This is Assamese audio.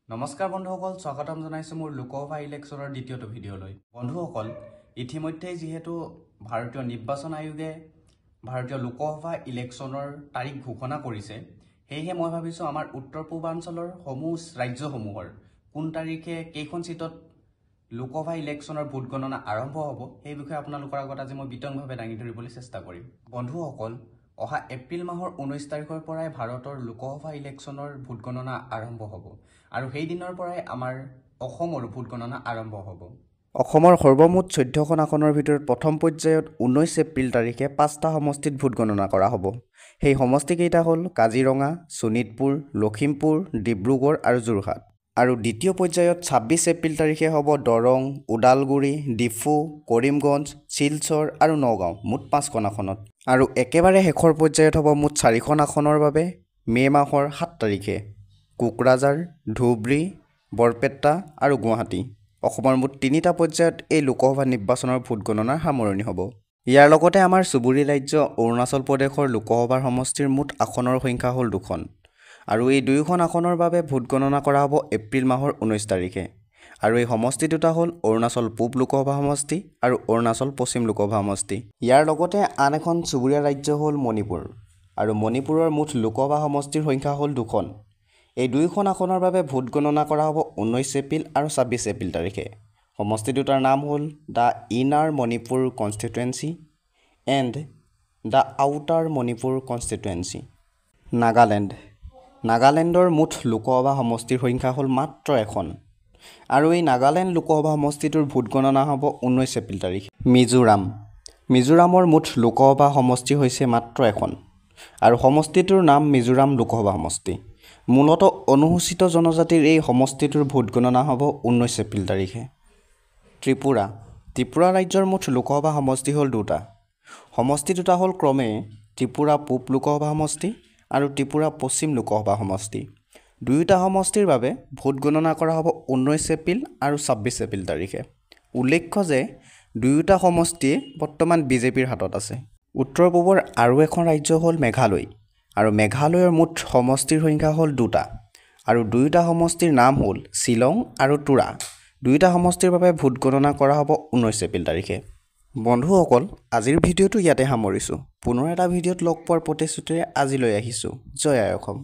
নমস্কাৰ বন্ধুসকল, স্বাগতম জনাইছো মোৰ লোকসভা ইলেকশ্যনৰ দ্বিতীয়টো ভিডিঅ'লৈ। বন্ধুসকল, ইতিমধ্যে যেহেতু ভাৰতীয় নিৰ্বাচন আয়োগে ভাৰতীয় লোকসভা ইলেকশ্যনৰ তাৰিখ ঘোষণা কৰিছে, সেয়েহে মই ভাবিছো আমাৰ উত্তৰ পূৰ্বাঞ্চলৰ ৰাজ্যসমূহৰ কোন তাৰিখে কেইখন সিটত লোকসভা ইলেকশ্যনৰ ভোট গণনা আৰম্ভ হ'ব সেই বিষয়ে আপোনালোকৰ আগত আজি মই বিতংভাৱে দাঙি ধৰিবলৈ চেষ্টা কৰিম। বন্ধুসকল, অহা এপ্ৰিল মাহৰ 19 তাৰিখৰ পৰাই ভাৰতৰ লোকসভা ইলেকশ্যনৰ ভোট গণনা আৰম্ভ হ'ব আৰু সেই দিনৰ পৰাই আমাৰ অসমৰ ভোট গণনা আৰম্ভ হ'ব। অসমৰ সৰ্বমুঠ 14খন আসনৰ ভিতৰত প্ৰথম পৰ্যায়ত 19 এপ্ৰিল তাৰিখে 5টা সমষ্টিত ভোট গণনা কৰা হ'ব। সেই সমষ্টিকেইটা হ'ল কাজিৰঙা, শোণিতপুৰ, লখিমপুৰ, ডিব্ৰুগড় আৰু যোৰহাট। আৰু দ্বিতীয় পৰ্যায়ত 26 এপ্ৰিল তাৰিখে হ'ব দৰং, ওদালগুৰি, ডিফু, কৰিমগঞ্জ, শিলচৰ আৰু নগাঁও, মুঠ 5খন আসনত। আৰু একেবাৰে শেষৰ পৰ্যায়ত হ'ব মুঠ 4খন আসনৰ বাবে মে' মাহৰ 7 তাৰিখে কোকৰাঝাৰ, ধুবুৰী, বৰপেটা আৰু গুৱাহাটী। অসমৰ মুঠ 3টা পৰ্যায়ত এই লোকসভা নিৰ্বাচনৰ ভোট গণনাৰ সামৰণি হ'ব। ইয়াৰ লগতে আমাৰ চুবুৰী ৰাজ্য অৰুণাচল প্ৰদেশৰ লোকসভাৰ সমষ্টিৰ মুঠ আসনৰ সংখ্যা হ'ল 2খন। আৰু এই 2খন আসনৰ বাবে ভোট গণনা কৰা হ'ব এপ্ৰিল মাহৰ 19 তাৰিখে। আৰু এই সমষ্টি দুটা হ'ল অৰুণাচল পূব লোকসভা সমষ্টি আৰু অৰুণাচল পশ্চিম লোকসভা সমষ্টি। ইয়াৰ লগতে আন এখন চুবুৰীয়া ৰাজ্য হ'ল মণিপুৰ। আৰু মণিপুৰৰ মুঠ লোকসভা সমষ্টিৰ সংখ্যা হ'ল 2খন। এই 2খন আসনৰ বাবে ভোট গণনা কৰা হ'ব 19 এপ্ৰিল আৰু 26 এপ্ৰিল তাৰিখে। সমষ্টি দুটাৰ নাম হ'ল the inner Manipur constituency and the outer Manipur constituency. নাগালেণ্ডৰ মুঠ লোকসভা সমষ্টিৰ সংখ্যা হ'ল মাত্ৰ এখন। আৰু এই নাগালেণ্ড লোকসভা সমষ্টিটোৰ ভোট গণনা হ'ব 19 এপ্ৰিল তাৰিখে। মিজোৰামৰ মুঠ লোকসভা সমষ্টি হৈছে মাত্ৰ এখন। আৰু সমষ্টিটোৰ নাম মিজোৰাম লোকসভা সমষ্টি। মূলতঃ অনুসূচিত জনজাতিৰ এই সমষ্টিটোৰ ভোট গণনা হ'ব 19 এপ্ৰিল তাৰিখে। ত্ৰিপুৰা ৰাজ্যৰ মুঠ লোকসভা সমষ্টি হ'ল 2টা। সমষ্টি দুটা হ'ল ক্ৰমে ত্ৰিপুৰা পূব লোকসভা সমষ্টি আৰু ত্ৰিপুৰা পশ্চিম লোকসভা সমষ্টি। দুয়োটা সমষ্টিৰ বাবে ভোট গণনা কৰা হ'ব 19 এপ্ৰিল আৰু 26 এপ্ৰিল তাৰিখে। উল্লেখ্য যে দুয়োটা সমষ্টিয়ে বৰ্তমান বিজেপিৰ হাতত আছে। উত্তৰ পূবৰ আৰু এখন ৰাজ্য হ'ল মেঘালয়। আৰু মেঘালয়ৰ মুঠ সমষ্টিৰ সংখ্যা হ'ল 2টা। আৰু দুয়োটা সমষ্টিৰ নাম হ'ল শ্বিলং আৰু তুৰা। দুয়োটা সমষ্টিৰ বাবে ভোট গণনা কৰা হ'ব 19 এপ্ৰিল তাৰিখে। বন্ধুসকল, আজিৰ ভিডিঅ'টো ইয়াতে সামৰিছোঁ। পুনৰ এটা ভিডিঅ'ত লগ পোৱাৰ প্ৰতিশ্ৰুতিৰে আজিলৈ আহিছোঁ। জয় আই অসম।